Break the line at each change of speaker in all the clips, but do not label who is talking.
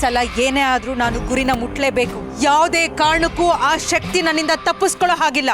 ಸಲ ಏನೇ ಆದ್ರೂ ನಾನು ಗುರಿನ ಮುಟ್ಲೇಬೇಕು. ಯಾವುದೇ ಕಾರಣಕ್ಕೂ ಆ ಶಕ್ತಿ ನನ್ನಿಂದ ತಪ್ಪಿಸ್ಕೊಳ್ಳೋ ಹಾಗಿಲ್ಲ.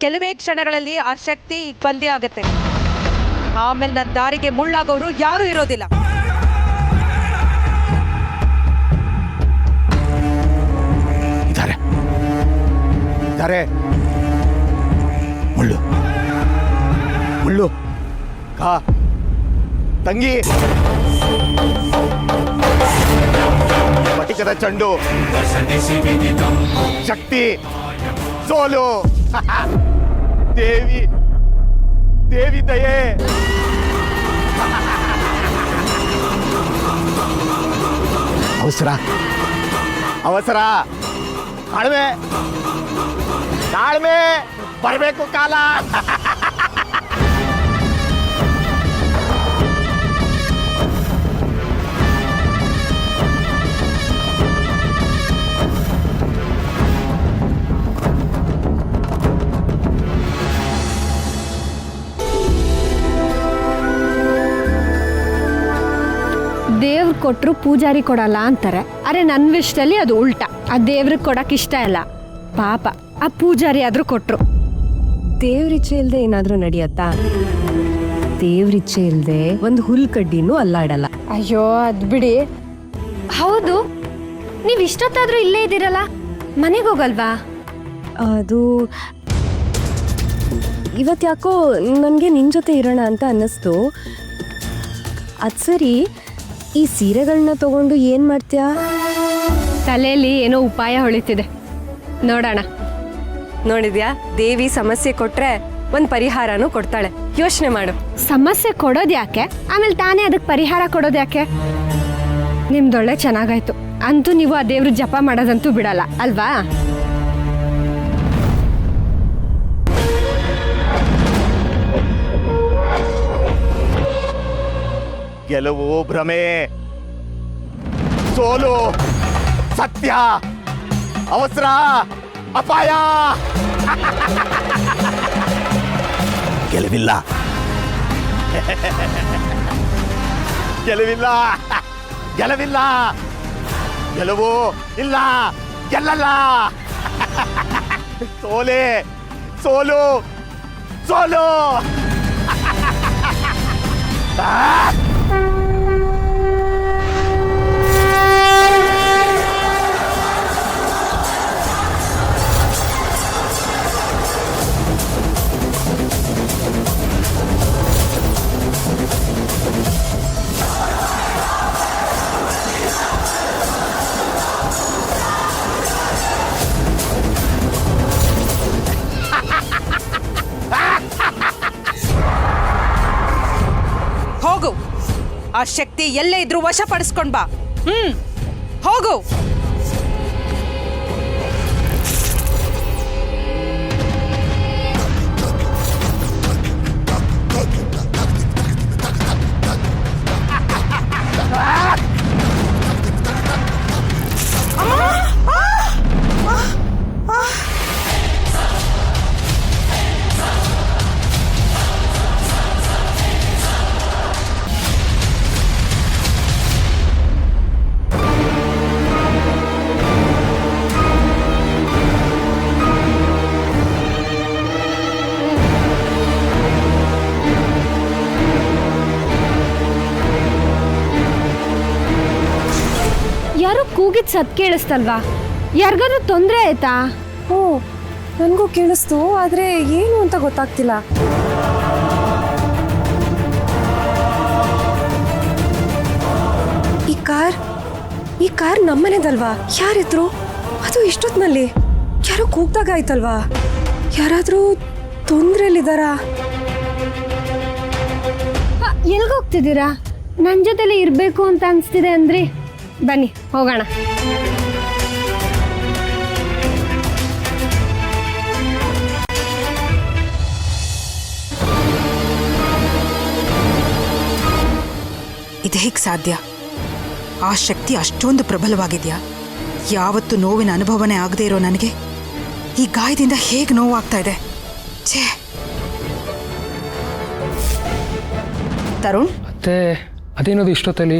ಕೆಲವೇ ಕ್ಷಣಗಳಲ್ಲಿ ಆ ಶಕ್ತಿ ಬಂದೇ ಆಗುತ್ತೆ. ಆಮೇಲೆ ನನ್ನ ದಾರಿಗೆ ಮುಳ್ಳಾಗೋರು ಯಾರೂ ಇರೋದಿಲ್ಲ.
ಮುಳ್ಳು ಮುಳ್ಳು ಕಾ ತಂಗಿ ಪಟಿಕದ ಚಂಡು ಶಕ್ತಿ ಸೋಲು ದೇವಿ ದೇವಿ ದಯೆ ಅವಸರ ಅವಸರ ತಾಳ್ಮೆ ತಾಳ್ಮೆ ಬರಬೇಕು ಕಾಲ.
ದೇವ್ರು ಕೊಟ್ಟರು ಪೂಜಾರಿ ಕೊಡಲ್ಲ ಅಂತಾರೆ. ಅರೆ ನನ್ನ ವಿಷಯದಲ್ಲಿ ಅದು ಉಲ್ಟಾ. ಆ ದೇವ್ರಿಗೆ ಕೊಡಕ್ಕೆ ಇಷ್ಟ ಇಲ್ಲ. ಪಾಪ ಆ ಪೂಜಾರಿ ಆದರೂ ಕೊಟ್ಟರು.
ದೇವ್ರಿಚ್ಛೆ ಇಲ್ಲದೆ ಏನಾದರೂ ನಡೆಯತ್ತಾ? ದೇವ್ರಿಚ್ಛೆ ಇಲ್ಲದೆ ಒಂದು ಹುಲ್ ಕಡ್ಡಿನೂ ಅಲ್ಲಾಡಲ್ಲ.
ಅಯ್ಯೋ ಅದು ಬಿಡಿ. ಹೌದು, ನೀವು ಇಷ್ಟೊತ್ತಾದರೂ ಇಲ್ಲೇ ಇದ್ದೀರಲ್ಲ, ಮನೆಗೆ ಹೋಗಲ್ವಾ?
ಅದು ಇವತ್ತು ಯಾಕೋ ನನಗೆ ನಿನ್ನ ಜೊತೆ ಇರೋಣ ಅಂತ ಅನ್ನಿಸ್ತು. ಅದು ಸರಿ, ಈ ಸೀರೆಗಳನ್ನ ತಗೊಂಡು ಏನು ಮಾಡ್ತೀಯಾ?
ತಲೆಯಲ್ಲಿ ಏನೋ ಉಪಾಯ ಹೊಳಿತಿದೆ, ನೋಡೋಣ.
ನೋಡಿದ್ಯಾ, ದೇವಿ ಸಮಸ್ಯೆ ಕೊಟ್ರೆ ಒಂದು ಪರಿಹಾರನೂ ಕೊಡ್ತಾಳೆ. ಯೋಚನೆ ಮಾಡು.
ಸಮಸ್ಯೆ ಕೊಡೋದು ಯಾಕೆ, ಆಮೇಲೆ ತಾನೇ ಅದಕ್ಕೆ ಪರಿಹಾರ ಕೊಡೋದು ಯಾಕೆ? ನಿಮ್ದೊಳ್ಳೆ ಚೆನ್ನಾಗಾಯ್ತು. ಅಂತೂ ನೀವು ಆ ದೇವ್ರ ಜಪ ಮಾಡೋದಂತೂ ಬಿಡಲ್ಲ ಅಲ್ವಾ?
ಗೆಲುವು ಭ್ರಮೆ, ಸೋಲು ಸತ್ಯ, ಅವಸರ ಅಪಾಯ. ಗೆಲುವಿಲ್ಲ ಗೆಲುವಿಲ್ಲ ಗೆಲುವಿಲ್ಲ ಗೆಲುವು ಇಲ್ಲ, ಗೆಲ್ಲಲ್ಲ. ಸೋಲೆ ಸೋಲು ಸೋಲು.
ಹೋಗು, ಆ ಶಕ್ತಿ ಎಲ್ಲೇ ಇದ್ರೂ ವಶಪಡಿಸ್ಕೊಂಡ್ ಬಾ. ಹೋಗು.
ಯಾರೋ ಕೂಗಿದ್ ಸತ್ ಕೇಳಿಸ್ತಲ್ವಾ? ಯಾರಿಗಾದ್ರೂ ತೊಂದರೆ ಆಯ್ತಾ?
ಓ, ನನಗೂ ಕೇಳಿಸ್ತು, ಆದರೆ ಏನು ಅಂತ ಗೊತ್ತಾಗ್ತಿಲ್ಲ. ಈ ಕಾರ್ ನಮ್ಮನೆದಲ್ವಾ? ಯಾರಿದ್ರು ಅದು ಇಷ್ಟೊತ್ತಿನಲ್ಲಿ? ಯಾರೋ ಕೂಗ್ದಾಗ ಆಯ್ತಲ್ವಾ? ಯಾರಾದರೂ ತೊಂದ್ರೆಯಲ್ಲಿದ್ದಾರಾ?
ಎಲ್ಗೋಗ್ತಿದ್ದೀರಾ? ನನ್ನ ಜೊತೆಲಿ ಇರಬೇಕು ಅಂತ ಅನಿಸ್ತಿದೆ ಅಂದ್ರಿ. ಬನ್ನಿ ಹೋಗೋಣ.
ಇದು ಹೇಗೆ ಸಾಧ್ಯ? ಆ ಶಕ್ತಿ ಅಷ್ಟೊಂದು ಪ್ರಬಲವಾಗಿದೆಯಾ? ಯಾವತ್ತು ನೋವಿನ ಅನುಭವನೇ ಆಗದೆ ಇರೋ ನನಗೆ ಈ ಗಾಯದಿಂದ ಹೇಗೆ ನೋವಾಗ್ತಾ ಇದೆ. ಛೇ. ತರುಣ್,
ಮತ್ತೆ ಅದೇನೋದು ಇಷ್ಟೊತ್ತಲ್ಲಿ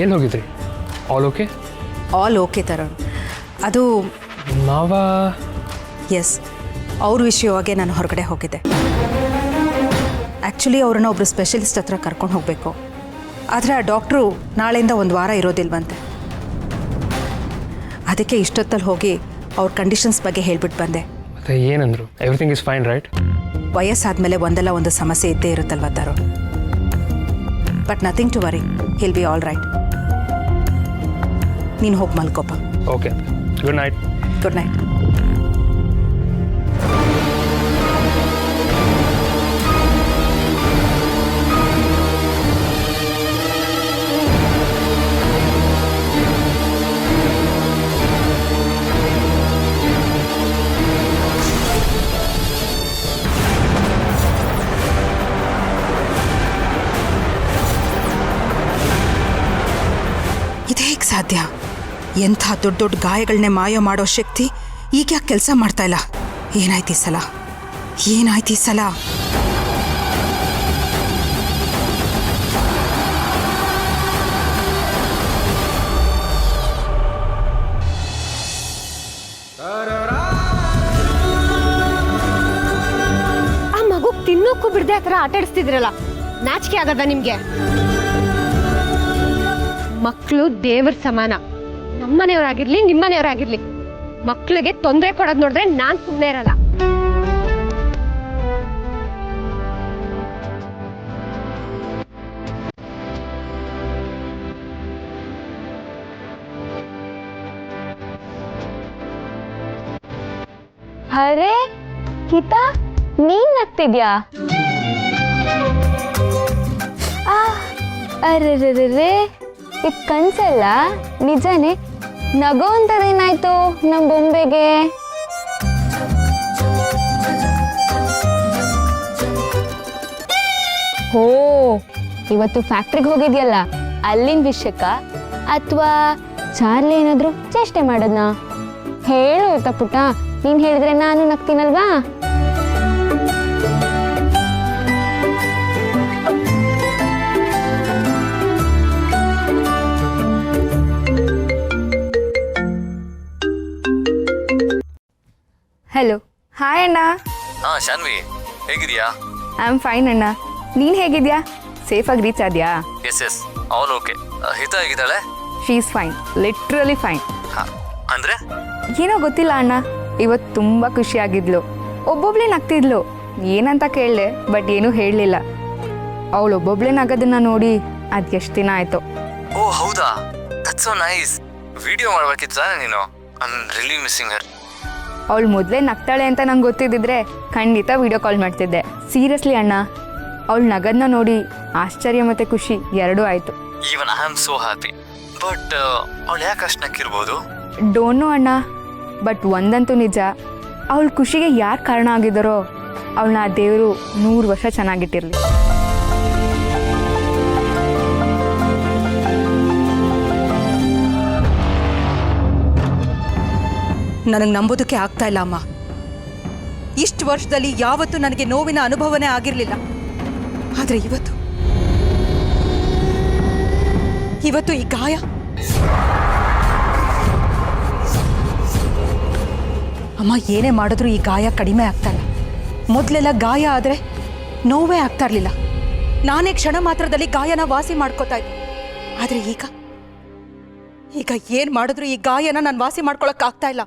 ಎಲ್ಲಿ ಹೋಗಿದ್ರಿ? All okay?
All okay Tarun. ಅದು ಎಸ್, ಅವ್ರ ವಿಷಯವಾಗಿ ನಾನು ಹೊರಗಡೆ ಹೋಗಿದ್ದೆ. ಆ್ಯಕ್ಚುಲಿ ಅವ್ರನ್ನ ಒಬ್ಬರು ಸ್ಪೆಷಲಿಸ್ಟ್ ಹತ್ರ ಕರ್ಕೊಂಡು ಹೋಗಬೇಕು. ಆದರೆ ಆ ಡಾಕ್ಟ್ರು ನಾಳೆಯಿಂದ ಒಂದು ವಾರ ಇರೋದಿಲ್ವಂತೆ. ಅದಕ್ಕೆ ಇಷ್ಟೊತ್ತಲ್ಲಿ ಹೋಗಿ ಅವ್ರ ಕಂಡೀಷನ್ಸ್ ಬಗ್ಗೆ ಹೇಳ್ಬಿಟ್ಟು ಬಂದೆ.
ಮತ್ತೆ ಏನಂದ್ರು? Everything is fine right?
ವಯಸ್ಸಾದ್ಮೇಲೆ ಒಂದಲ್ಲ ಒಂದು ಸಮಸ್ಯೆ ಇದ್ದೇ ಇರುತ್ತಲ್ವ Tarun. But nothing to worry, he'll be all right. ನೀನು ಹೋಗಿ ಮಲ್ಕೋಪ.
Okay, good night.
Good night. ಇದು ಹೇಗೆ ಸಾಧ್ಯ? ಎಂಥ ದೊಡ್ಡ ದೊಡ್ಡ ಗಾಯಗಳನ್ನೇ ಮಾಯ ಮಾಡೋ ಶಕ್ತಿ ಈಗ ಯಾಕೆ ಕೆಲಸ ಮಾಡ್ತಾ ಇಲ್ಲ? ಏನಾಯ್ತು ಈ ಸಲ? ಏನಾಯ್ತು ಈ ಸಲ?
ಆ ಮಗು ತಿನ್ನೋಕ್ಕೂ ಬಿಡದೆ ಆ ಥರ ಆಟ ಆಡಿಸ್ತಿದ್ರಲ್ಲ, ನಾಚಿಕೆ ಆಗದ ನಿಮ್ಗೆ? ಮಕ್ಕಳು ದೇವ್ರ ಸಮಾನ. ನಮ್ಮನೆಯವರಾಗಿರ್ಲಿ ನಿಮ್ಮನೆಯವರಾಗಿರ್ಲಿ, ಮಕ್ಕಳಿಗೆ ತೊಂದರೆ ಕೊಡೋದು ನೋಡಿದ್ರೆ ನಾನ್ ಸುಮ್ಮನೆ ಇರಲ್ಲ.
ಅರೆ ಗೀತಾ, ನೀನ್ ನಗ್ತಿದ್ಯಾ? ಅರೆ ಇದು ಕನ್ಸಲ್ಲ, ನಿಜನೇ. ನಗೋ ಅಂತದೇನಾಯ್ತು ನಮ್ಮ ಬೊಂಬೆಗೆ? ಓ, ಇವತ್ತು ಫ್ಯಾಕ್ಟ್ರಿಗೆ ಹೋಗಿದ್ಯಲ್ಲ, ಅಲ್ಲಿನ ವಿಷಯಕ್ಕ ಅಥವಾ ಚಾರ್ಲಿ ಏನಾದ್ರು ಚೇಷ್ಟೆ ಮಾಡೋದ್ನಾ? ಹೇಳು ಪುಟ್ಟ, ನೀನ್ ಹೇಳಿದ್ರೆ ನಾನು ನಗ್ತೀನಲ್ವಾ? ಹಲೋ, ಹಾಯ್ ಅಣ್ಣ.
ಹಾಂ ಶಾನ್ವಿ, ಹೇಗಿದೆಯಾ?
ಐ ಆಮ್ ಫೈನ್ ಅಣ್ಣ, ನೀನು ಹೇಗಿದ್ಯಾ? ಸೇಫಾಗಿ ರೀಚ್ ಆದ್ಯಾ?
Yes all okay. ಹಿತ ಹೇಗಿದ್ದಾಳೆ?
She is fine, literally fine.
ಹಾಂ, ಅಂದರೆ
ಏನೋ ಗೊತ್ತಿಲ್ಲ ಅಣ್ಣ, ಇವತ್ತು ತುಂಬ ಖುಷಿಯಾಗಿದ್ಲು. ಒಬ್ಬೊಬ್ಳೇ ನಗ್ತಿದ್ಲು. ಏನಂತ ಕೇಳಿದೆ, ಬಟ್ ಏನೂ ಹೇಳಲಿಲ್ಲ. ಅವಳು ಒಬ್ಬೊಬ್ಳೇ ನಗೋದನ್ನ ನೋಡಿ ಅದು ಎಷ್ಟು ದಿನ ಆಯಿತು.
ಓ ಹೌದಾ, ದಟ್ಸ್ ಸೋ ನೈಸ್. ವಿಡಿಯೋ ಮಾಡ್ಬೇಕಿತ್ತು ನೀನು. ಐ ಆಮ್ ರಿಯಲಿ ಮಿಸ್ಸಿಂಗ್ ಹರ್.
ಅವಳು ಮೊದಲೇ ನಗ್ತಾಳೆ ಅಂತ ನಂಗೆ ಗೊತ್ತಿದ್ದಿದ್ರೆ ಖಂಡಿತ ವಿಡಿಯೋ ಕಾಲ್ ಮಾಡ್ತಿದ್ದೆ. ಸೀರಿಯಸ್ಲಿ ಅಣ್ಣ, ಅವಳು ನಗದನ್ನ ನೋಡಿ ಆಶ್ಚರ್ಯ ಮತ್ತು ಖುಷಿ ಎರಡೂ ಆಯಿತು.
Even I am so happy. But ಅವಳು ಯಾಕೆ ಅಷ್ಟು ನಕ್ಕಿರ್ಬೋದು?
ಡೋಂಟ್ ನೋ ಅಣ್ಣ, ಬಟ್ ಒಂದಂತೂ ನಿಜ, ಅವಳ ಖುಷಿಗೆ ಯಾರು ಕಾರಣ ಆಗಿದ್ದಾರೋ ಅವಳನ್ನ ಆ ದೇವರು 100 ವರ್ಷ ಚೆನ್ನಾಗಿಟ್ಟಿರಲಿ.
ನನಗೆ ನಂಬೋದಕ್ಕೆ ಆಗ್ತಾ ಇಲ್ಲ ಅಮ್ಮ. ಇಷ್ಟು ವರ್ಷದಲ್ಲಿ ಯಾವತ್ತೂ ನನಗೆ ನೋವಿನ ಅನುಭವನೇ ಆಗಿರಲಿಲ್ಲ. ಆದರೆ ಇವತ್ತು ಈ ಗಾಯ, ಅಮ್ಮ ಏನೇ ಮಾಡಿದ್ರು ಈ ಗಾಯ ಕಡಿಮೆ ಆಗ್ತಾ ಇಲ್ಲ. ಮೊದಲೆಲ್ಲ ಗಾಯ ಆದರೆ ನೋವೇ ಆಗ್ತಾ ಇರಲಿಲ್ಲ. ನಾನೇ ಕ್ಷಣ ಮಾತ್ರದಲ್ಲಿ ಗಾಯನ ವಾಸಿ ಮಾಡ್ಕೋತಾ ಇದ್ದೆ. ಆದರೆ ಈಗ ಏನು ಮಾಡಿದ್ರು ಈ ಗಾಯನ ನಾನು ವಾಸಿ ಮಾಡ್ಕೊಳಕ್ಕಾಗ್ತಾ ಇಲ್ಲ.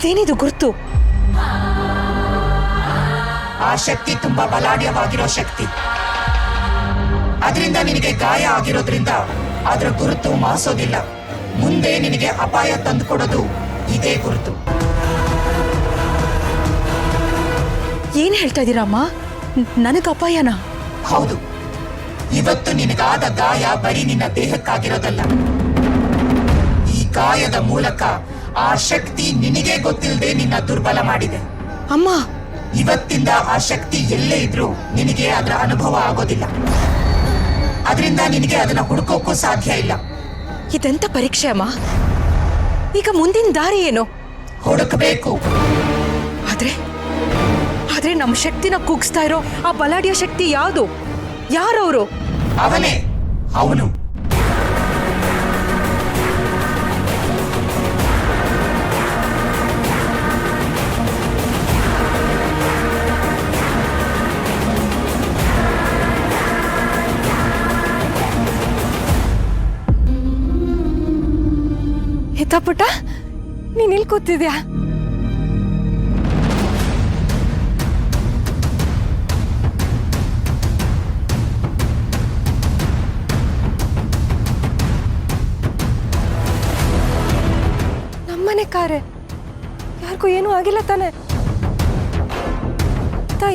ಅದೇನಿದು ಗುರ್ತು?
ಆ ಶಕ್ತಿ ತುಂಬಾ ಬಲಾಢ್ಯವಾಗಿರೋ ಶಕ್ತಿ. ಅದರಿಂದ ನಿನಗೆ ಗಾಯ ಆಗಿರೋದ್ರಿಂದ ಅದರ ಗುರುತು ಮಾಸೋದಿಲ್ಲ. ಮುಂದೆ ನಿನಗೆ ಅಪಾಯ ತಂದುಕೊಡೋದು ಇದೇ ಗುರುತು.
ಏನ್ ಹೇಳ್ತಾ ಇದ್ದೀರಮ್ಮ? ನನಗೆ ಅಪಾಯನ?
ಹೌದು. ಇವತ್ತು ನಿನಗಾದ ಗಾಯ ಬರೀ ನಿನ್ನ ದೇಹಕ್ಕಾಗಿರೋದಲ್ಲ. ಈ ಗಾಯದ ಮೂಲಕ ಆ ಶಕ್ತಿ ನಿನಗೆ ಗೊತ್ತಿಲ್ಲದೆ ನಿನ್ನ ದುರ್ಬಲ ಮಾಡಿದೆ.
ಅಮ್ಮ,
ಇವತ್ತಿಂದ ಆ ಶಕ್ತಿ ಎಲ್ಲೇ ಇದ್ರೂ ನಿನಗೆ ಅದರ ಅನುಭವ ಆಗೋದಿಲ್ಲ. ಅದರಿಂದ ನಿನಗೆ ಅದನ್ನ ಹುಡುಕೋಕ್ಕೂ ಸಾಧ್ಯ ಇಲ್ಲ.
ಇದೆಂತ ಪರೀಕ್ಷೆ ಅಮ್ಮ? ಈಗ ಮುಂದಿನ ದಾರಿ ಏನು?
ಹುಡುಕಬೇಕು.
ಆದ್ರೆ ನಮ್ಮ ಶಕ್ತಿನ ಕುಗ್ಸ್ತಾ ಇರೋ ಆ ಬಲಾಢ್ಯ ಶಕ್ತಿ ಯಾವುದು? ಯಾರವರು?
ಅವನೇ, ಅವನು.
ಪುಟ್ಟ, ನೀನ್ ಇಲ್ಲಿ ಕೂತಿದ್ಯಾ? ನಮ್ಮನೆ ಕಾರೆ, ಯಾರಿಗೂ ಏನೂ ಆಗಿಲ್ಲ ತಾನೆ?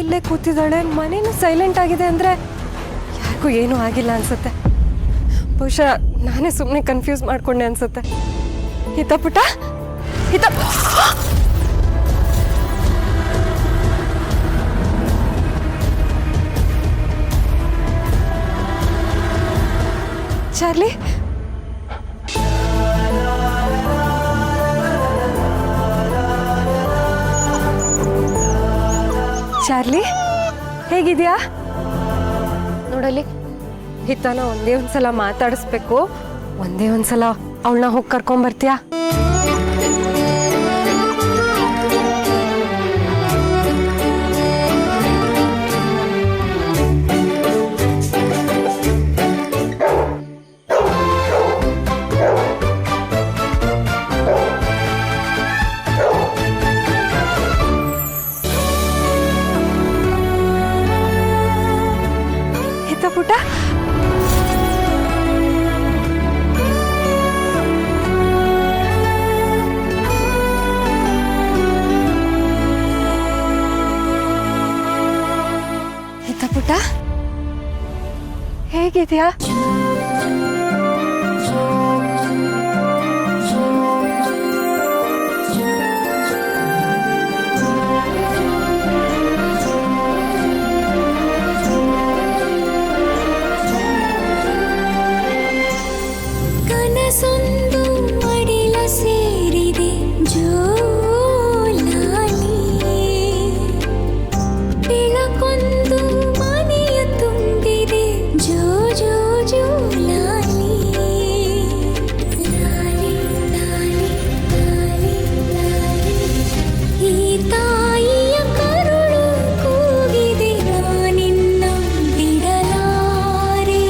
ಇಲ್ಲೇ ಕೂತಿದ್ದಾಳೆ, ಮನೇನು ಸೈಲೆಂಟ್ ಆಗಿದೆ ಅಂದ್ರೆ ಯಾರಿಗೂ ಏನೂ ಆಗಿಲ್ಲ ಅನ್ಸುತ್ತೆ. ಬಹುಶಃ ನಾನೇ ಸುಮ್ಮನೆ ಕನ್ಫ್ಯೂಸ್ ಮಾಡ್ಕೊಂಡೆ ಅನ್ಸುತ್ತೆ. ಹಿತ ಪುಟ್ಟ, ಹಿತ. ಚಾರ್ಲಿ, ಚಾರ್ಲಿ ಹೇಗಿದ್ಯಾ? ನೋಡಲಿ, ಹಿತನ ಒಂದೇ ಒಂದ್ಸಲ ಮಾತಾಡಿಸ್ಬೇಕು. ಒಂದೇ ಒಂದ್ಸಲ ಅವಳನ್ನ ಹೋಗಿ ಕರ್ಕೊಂಬರ್ತೀಯಾ? ಹಿತ ಪುಟ್ಟ, ಪುಟ್ಟ ಹೇಗಿದ್ಯಾ?
ಕನಸೊಂದು ಮಡಿಲ ಸೇರಿದೆ ಜೋಲಾಲಿ, ಬೆಳಕೊಂದು ಮನೆಯ ತುಂಬಿದೆ ಜೋ ಜೋ ಜೋಲಾಲಿ. ಲಾಲಿ ಲಾಲಿ ಲಾಲಿ ಲಾಲಿ, ಈ ತಾಯಿಯ ಕರುಳು ಕೂಗಿದೆ, ನಾನಿನ್ನ ಬಿಡಲಾರೆ,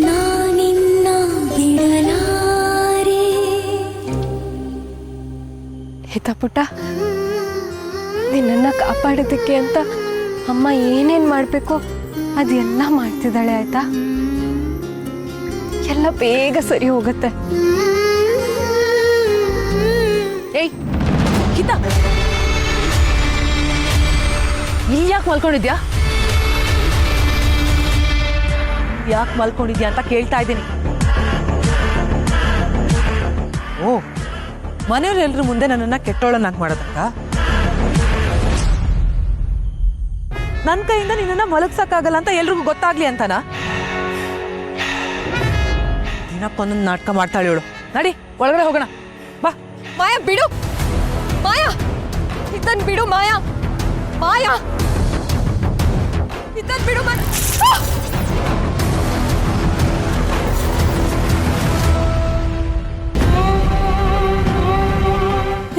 ನಾನಿನ್ನ ಬಿಡಲಾರೆ.
ಹಿತ ಪುಟ್ಟ, ನಿನ್ನನ್ನು ಕಾಪಾಡೋದಕ್ಕೆ ಅಂತ ಅಮ್ಮ ಏನೇನು ಮಾಡಬೇಕು ಅದೆಲ್ಲ ಮಾಡ್ತಿದ್ದಾಳೆ, ಆಯ್ತಾ? ಎಲ್ಲ ಬೇಗ ಸರಿ ಹೋಗುತ್ತೆ.
ಏಯ್ ಹಿತ, ಇಲ್ಲಿ ಯಾಕೆ ಮಲ್ಕೊಂಡಿದ್ಯಾ? ಯಾಕೆ ಮಲ್ಕೊಂಡಿದ್ಯಾ ಅಂತ ಕೇಳ್ತಾ ಇದ್ದೀನಿ. ಓ, ಮನೆಯವರೆಲ್ಲರೂ ಮುಂದೆ ನನ್ನನ್ನ ಕೆಟ್ಟೋಳನ್ನಾಗಿ ಮಾಡೋದಕ್ಕ? ನನ್ನ ಕೈಯಿಂದ ನಿನ್ನನ್ನ ಮಲಗ್ಸಕ್ಕಾಗಲ್ಲ ಅಂತ ಎಲ್ರಿಗೂ ಗೊತ್ತಾಗ್ಲಿ ಅಂತನಾ? ದಿನಕ್ಕೊಂದೊಂದು ನಾಟಕ ಮಾಡ್ತಾಳೆ ಇವಳು. ನಡಿ ಒಳಗಡೆ ಹೋಗೋಣ ಬಾ.
ಮಾಯಾ ಬಿಡು, ಮಾಯಾ ಹಿತನ್ ಬಿಡು, ಮಾಯಾ ಮಾಯಾ ಹಿತನ್ ಬಿಡು.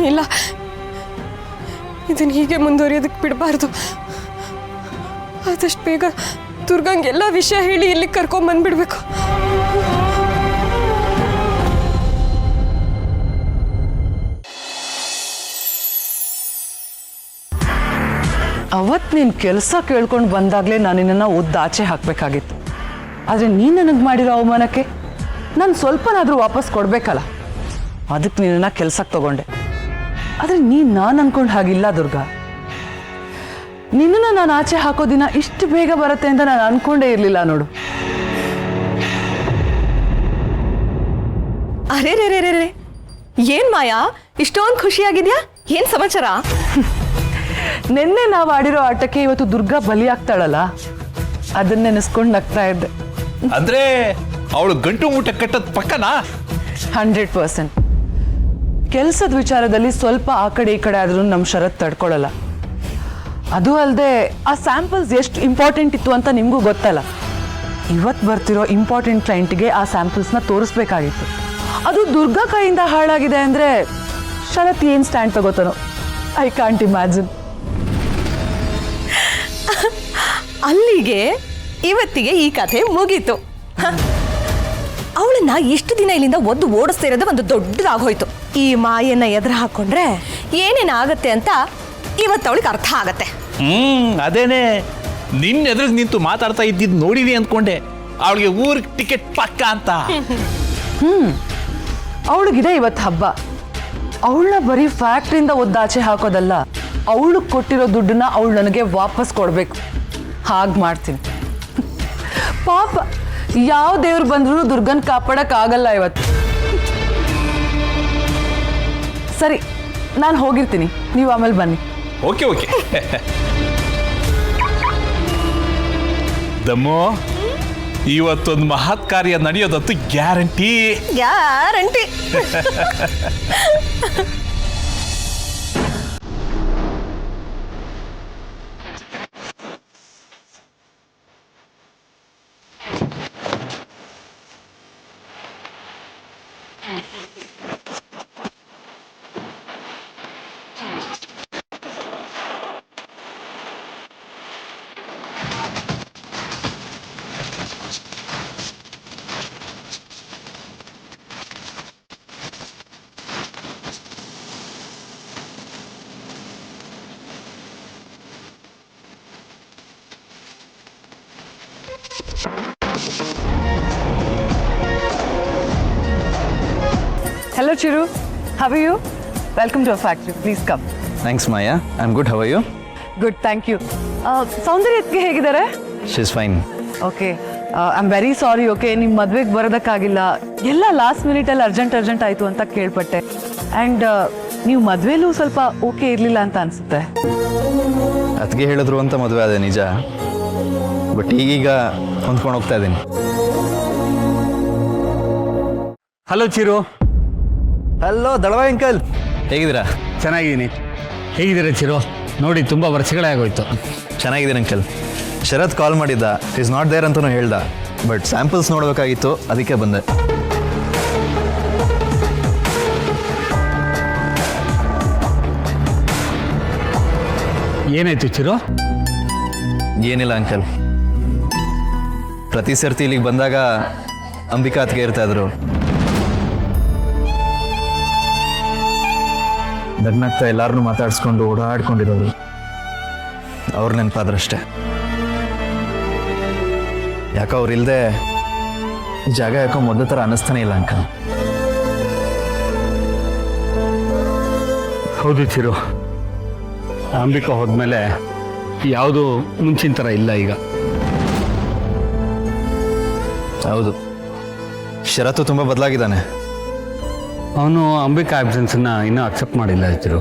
ಇಲ್ಲ, ಇದನ್ನ ಹೀಗೆ ಮುಂದುವರಿಯೋದಕ್ಕೆ ಬಿಡಬಾರ್ದು. ಆದಷ್ಟು ಬೇಗ ದುರ್ಗಂಗೆಲ್ಲ ವಿಷಯ ಹೇಳಿ ಇಲ್ಲಿ ಕರ್ಕೊಂಬಂದ್ಬಿಡ್ಬೇಕು.
ಅವತ್ತು ನೀನು ಕೆಲಸ ಕೇಳ್ಕೊಂಡು ಬಂದಾಗಲೇ ನಾನು ನಿನ್ನನ್ನು ಆಚೆ ಹಾಕಬೇಕಾಗಿತ್ತು. ಆದರೆ ನೀನು ನನಗೆ ಮಾಡಿರೋ ಅವಮಾನಕ್ಕೆ ನಾನು ಸ್ವಲ್ಪನಾದರೂ ವಾಪಸ್ ಕೊಡಬೇಕಲ್ಲ, ಅದಕ್ಕೆ ನಿನ್ನನ್ನು ಕೆಲಸಕ್ಕೆ ತಗೊಂಡೆ. ಆದರೆ ನೀನು ನಾನು ಅನ್ಕೊಂಡು ಹಾಗಿಲ್ಲ ದುರ್ಗಾ. ನಿನ್ನನ್ನು ನಾನು ಆಚೆ ಹಾಕೋ ದಿನ ಇಷ್ಟು ಬೇಗ ಬರುತ್ತೆ ಅಂತ ನಾನು ಅನ್ಕೊಂಡೇ ಇರಲಿಲ್ಲ ನೋಡು.
ಅರೆ ರೇ ರೇ ರೇ ಏನ್ ಮಾಯಾ ಇಷ್ಟೊಂದು ಖುಷಿಯಾಗಿದ್ಯಾ? ಏನ್ ಸಮಾಚಾರ?
ನಿನ್ನೆ ನಾವು ಆಡಿರೋ ಆಟಕ್ಕೆ ಇವತ್ತು ದುರ್ಗಾ ಬಲಿಯಾಗ್ತಾಳಲ್ಲ, ಅದನ್ನ ನೆನೆಸ್ಕೊಂಡು ನಗ್ತಾ ಇದ್ದೆ.
ಅಂದ್ರೆ ಅವಳು ಗಂಟು ಮೂಟೆ ಕಟ್ಟದ್ ಪಕ್ಕನಾ?
100%. ಕೆಲಸದ ವಿಚಾರದಲ್ಲಿ ಸ್ವಲ್ಪ ಆ ಕಡೆ ಈ ಕಡೆ ಆದ್ರೂ ನಮ್ಮ ಶರತ್ ತಡ್ಕೊಳ್ಳಲ್ಲ. ಅದು ಅಲ್ಲದೆ ಆ ಸ್ಯಾಂಪಲ್ಸ್ ಎಷ್ಟು ಇಂಪಾರ್ಟೆಂಟ್ ಇತ್ತು ಅಂತ ನಿಮಗೂ ಗೊತ್ತಲ್ಲ. ಇವತ್ತು ಬರ್ತಿರೋ ಇಂಪಾರ್ಟೆಂಟ್ ಕ್ಲೈಂಟ್ಗೆ ಆ ಸ್ಯಾಂಪಲ್ಸ್ನ ತೋರಿಸ್ಬೇಕಾಗಿತ್ತು. ಅದು ದುರ್ಗಾ ಕೈಯಿಂದ ಹಾಳಾಗಿದೆ ಅಂದರೆ ಶರತ್ ಏನು ಸ್ಟ್ಯಾಂಡ್ ತಗೋತಾನೋ ಐ ಕಾಂಟ್ ಇಮ್ಯಾಜಿನ್.
ಅಲ್ಲಿಗೆ ಇವತ್ತಿಗೆ ಈ ಕಥೆ ಮುಗೀತು. ಅವಳನ್ನ ಎಷ್ಟು ದಿನ ಇಲ್ಲಿಂದ ಒದ್ದು ಓಡಿಸ್ತಾ ಇರೋದು ಒಂದು ದೊಡ್ಡದಾಗೋಯ್ತು. ಈ ಮಾಯನ್ನ ಎದುರು ಹಾಕೊಂಡ್ರೆ ಏನೇನಾಗತ್ತೆ ಅಂತ ಇವತ್ತು ಅವಳಿಗೆ ಅರ್ಥ ಆಗತ್ತೆ.
ಅದೇನೆ ನಿನ್ನ ಎದುರಿಗೆ ನಿಂತು ಮಾತಾಡ್ತಾ ಇದ್ದಿದ್ದು ನೋಡಿದಿ ಅಂದ್ಕೊಂಡೆ ಅವಳಿಗೆ ಊರಿಗೆ ಟಿಕೆಟ್ ಪಕ್ಕ ಅಂತ.
ಅವಳಿಗಿದೆ ಇವತ್ತು ಹಬ್ಬ. ಅವಳನ್ನ ಬರೀ ಫ್ಯಾಕ್ಟ್ರಿಯಿಂದ ಒದ್ದಾಚೆ ಹಾಕೋದಲ್ಲ, ಅವಳು ಕೊಟ್ಟಿರೋ ದುಡ್ಡನ್ನ ಅವಳು ನನಗೆ ವಾಪಸ್ ಕೊಡಬೇಕು. ಹಾಗೆ ಮಾಡ್ತೀನಿ. ಪಾಪ ಯಾವ ದೇವ್ರು ಬಂದ್ರೂ ದುರ್ಗನ್ ಕಾಪಾಡಕ್ಕಾಗಲ್ಲ ಇವತ್ತು. ಸರಿ, ನಾನು ಹೋಗಿರ್ತೀನಿ, ನೀವು ಆಮೇಲೆ ಬನ್ನಿ.
Okay okay. ದಮ್ಮು, ಇವತ್ತೊಂದು ಮಹತ್ ಕಾರ್ಯ ನಡೆಯೋದಂತೂ guarantee.
Guarantee.
Hello Chiru, how are you? Welcome to our factory. Please come.
Thanks Maya, I am good. How are you?
Good, thank you. ಸೌಂದರ್ಯಕ್ಕೆ ಹೇಗಿದ್ದಾರೆ?
She is fine.
Okay, I am very sorry. Okay, ನಿಮ್ಮ ಮದುವೆಗೆ ಬರೋದಕ್ಕಾಗಿಲ್ಲ, ಎಲ್ಲ last ಮಿನಿಟಲ್ಲಿ urgent ಆಯಿತು ಅಂತ ಕೇಳ್ಪಟ್ಟೆ. And ನೀವು ಮದುವೆಲೂ ಸ್ವಲ್ಪ ಓಕೆ ಇರಲಿಲ್ಲ ಅಂತ ಅನಿಸುತ್ತೆ.
ಅದಕ್ಕೆ ಹೇಳಿದ್ರು ಅಂತ ಮದುವೆ ಅದೇ ನಿಜ, ಬಟ್ ಈಗೀಗ ಹೊಂದ್ಕೊಂಡು ಹೋಗ್ತಾ ಇದ್ದೀನಿ.
ಹಲೋ ಚಿರು.
ಹಲೋ ದಳವ ಅಂಕಲ್, ಹೇಗಿದ್ದೀರಾ?
ಚೆನ್ನಾಗಿದ್ದೀನಿ. ಹೇಗಿದ್ದೀರಾ ಚಿರು? ನೋಡಿ ತುಂಬ ವರ್ಷಗಳೇ ಆಗೋಯ್ತು.
ಚೆನ್ನಾಗಿದ್ದೀನಿ ಅಂಕಲ್. ಶರತ್ ಕಾಲ್ ಮಾಡಿದ್ದ, ಇಸ್ ನಾಟ್ ದೇರ್ ಅಂತಲೂ ಹೇಳ್ದ, ಬಟ್ ಸ್ಯಾಂಪಲ್ಸ್ ನೋಡಬೇಕಾಗಿತ್ತು, ಅದಕ್ಕೆ ಬಂದೆ.
ಏನಾಯ್ತು ಚಿರು?
ಏನಿಲ್ಲ ಅಂಕಲ್, ಪ್ರತಿ ಸರ್ತಿ ಇಲ್ಲಿಗೆ ಬಂದಾಗ ಅಂಬಿಕಾ ಅತ್ತಿಗೆ ಇರ್ತಾ ಇದ್ರು. ನಗ್ನಗ್ತಾ ಎಲ್ಲಾರನ್ನೂ ಮಾತಾಡಿಸ್ಕೊಂಡು ಓಡಾಡ್ಕೊಂಡಿರೋರು, ಅವ್ರ ನೆನಪಾದ್ರಷ್ಟೇ. ಯಾಕೋ ಅವ್ರಿಲ್ದೆ ಈ ಜಾಗ ಯಾಕೋ ಮೊದಲ ಥರ ಅನ್ನಿಸ್ತಾನೆ ಇಲ್ಲ ಅಂಕಲ್.
ಹೌದು ಚಿರು, ಅಂಬಿಕಾ ಹೋದ್ಮೇಲೆ ಯಾವುದು ಮುಂಚಿನ ಥರ ಇಲ್ಲ ಈಗ.
ಹೌದು, ಶರತ್ತು ತುಂಬ ಬದಲಾಗಿದ್ದಾನೆ.
ಅವನು ಅಂಬಿಕಾ ಆಬ್ಸೆನ್ಸನ್ನ ಇನ್ನೂ ಅಕ್ಸೆಪ್ಟ್ ಮಾಡಿಲ್ಲ ಚಿರು.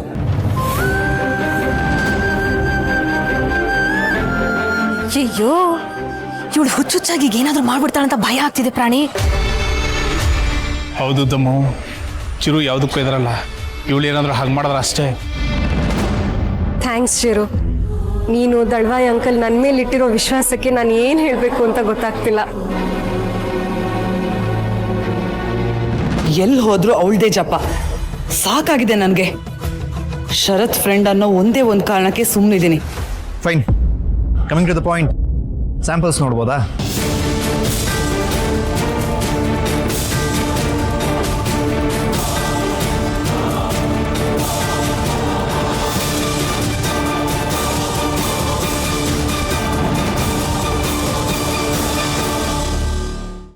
ಅಯ್ಯೋ, ಇವಳು ಹುಚ್ಚುಚ್ಚಾಗಿ ಏನಾದರೂ ಮಾಡ್ಬಿಡ್ತಾಳಂತ ಭಯ ಆಗ್ತಿದೆ ಪ್ರಾಣಿ.
ಹೌದು ದಮ್ಮು, ಚಿರು ಯಾವುದಕ್ಕೂ ಇದ್ರಲ್ಲ, ಇವಳು ಏನಾದರೂ ಹಾಗೆ ಮಾಡಿದ್ರೆ ಅಷ್ಟೇ.
ಥ್ಯಾಂಕ್ಸ್ ಚಿರು. ನೀನು ದಳ್ವಾಯಿ ಅಂಕಲ್ ನನ್ನ ಮೇಲೆ ಇಟ್ಟಿರೋ ವಿಶ್ವಾಸಕ್ಕೆ ನಾನು ಏನು ಹೇಳಬೇಕು ಅಂತ ಗೊತ್ತಾಗ್ತಿಲ್ಲ.
ಎಲ್ಲಿ ಹೋದ್ರೂ ಅವಳದೇ ಜಪ. ಸಾಕಾಗಿದೆ ನನಗೆ. ಶರತ್ ಫ್ರೆಂಡ್ ಅನ್ನೋ ಒಂದೇ ಒಂದು ಕಾರಣಕ್ಕೆ ಸುಮ್ಮನಿದ್ದೀನಿ.
Fine, coming to the point, samples ನೋಡ್ಬೋದಾ?